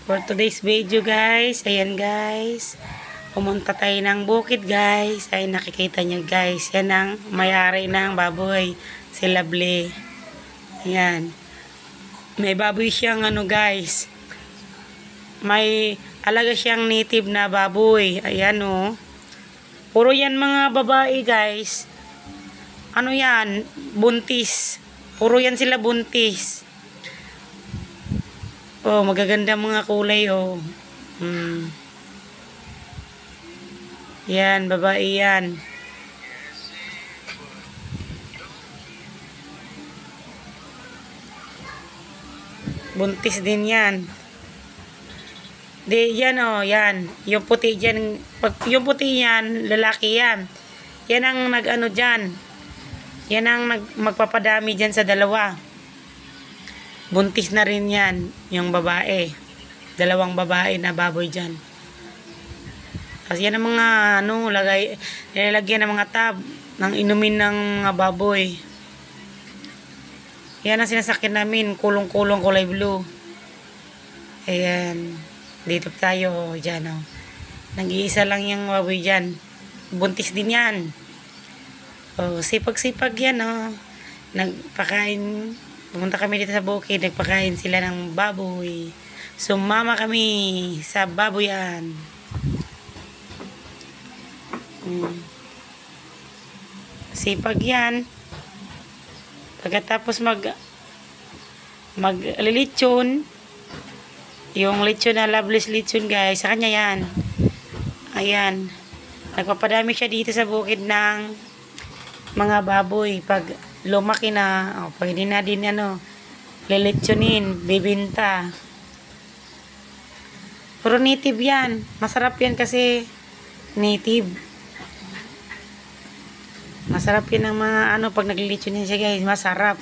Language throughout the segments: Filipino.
For today's video guys, ayan guys, pumunta tayo ng bukid guys. Ay nakikita nyo guys, yan ang may-ari ng baboy, si Lovely. Ayan, may baboy siyang ano guys, may alaga siyang native na baboy. Ayan o, puro yan mga babae guys. Ano yan, buntis, puro yan sila buntis. Oh, magaganda mga kulay, oh. Yan, babae yan. Buntis din yan. Di, yan, oh, yan. Yung puti dyan, yung puti yan, lalaki yan. Yan ang nag-ano dyan. Yan ang magpapadami dyan sa dalawa. Buntis na rin yan, yung babae. Dalawang babae na baboy dyan. Kasi yan ang mga, ano, nilalagyan ng mga tab, ng inumin ng mga baboy. Yan ang sinasakyan namin, kulong-kulong kulay blue. Ayan, dito tayo, dyan, oh. Nag-iisa lang yung baboy dyan. Buntis din yan. Oh, sipag-sipag yan, oh. Nagpakain. Pumunta kami dito sa bukid, nagpakain sila ng baboy. Sumama kami sa baboyan. Sipag yan. Pagkatapos maglilitsyon, yung litsyon na Loveless litsyon guys, sa kanya yan. Ayan. Nagpapadami siya dito sa bukid ng mga baboy. Pag lumaki na, oh, pwede na din ano, lilitsyonin, bibinta. Pero native yan. Masarap yan kasi native. Masarap yan ang mga ano, pag naglilitsyon yan siya guys, masarap.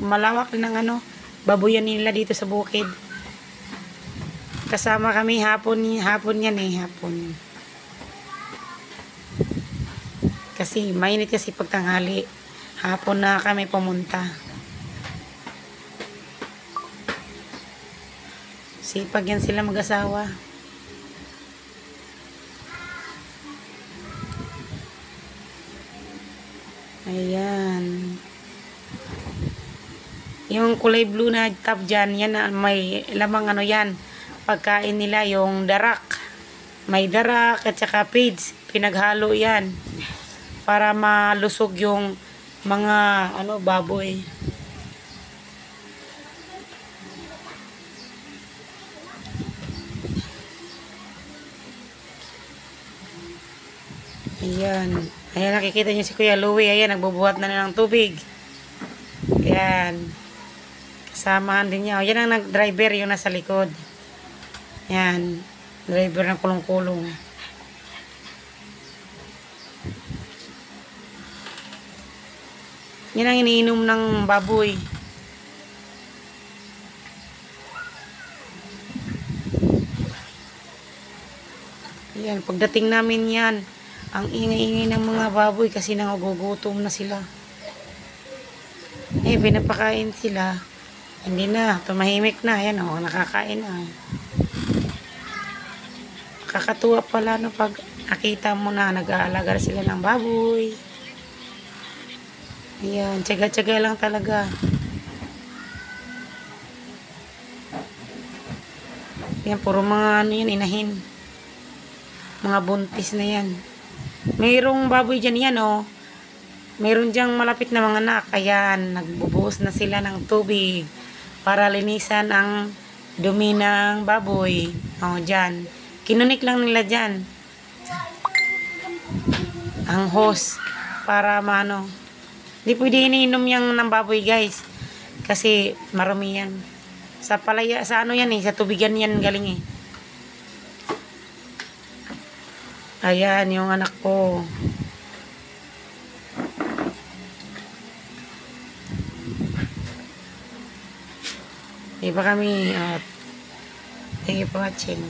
Malawak din ang ano, baboyan nila dito sa bukid. Kasama kami hapon yan eh, hapon. Kasi mainit kasi pagtanghali. Hapon na kami pumunta. Sipag yan sila mag-asawa. Ayan. Yung kulay blue na top dyan, yan may lamang ano yan. Pagkain nila yung darak. May darak at saka pids. Pinaghalo yan. Para malusog yung mga ano baboy. Ayan. Ayan, nakikita niyo si Kuya Louie. Ayan, nagbubuhat na ng tubig. Ayan. Kasamahan din niya. Ayan ang nag-driver yung nasa likod. Yan, driver ng kulong-kulong. Yan ang iniinom ng baboy. Yan, pagdating namin yan, ang ingay-ingay ng mga baboy kasi nangugugutom na sila. Eh, pinapakain sila. Hindi na, tumahimik na. Yan o, nakakain na. Kakatuwa pala no pag nakita mo na nag-aalaga sila ng baboy. Ayan, tsaga-tsaga lang talaga. Ayan, puro mga ano yan, inahin. Mga buntis na yan. Mayroong baboy dyan yan oh. Mayroon dyang malapit na mga anak. Ayan, nagbubuhos na sila ng tubig para linisan ang dumi ng baboy. O, dyan. Kinunik lang nila dyan ang hose para maano. Hindi pwede iniinom yung ng baboy guys kasi marumi yan. Sa palaya, sa ano yan eh, sa tubigan yan galing eh. Ayan yung anak ko. Iba kami. Thank you for watching.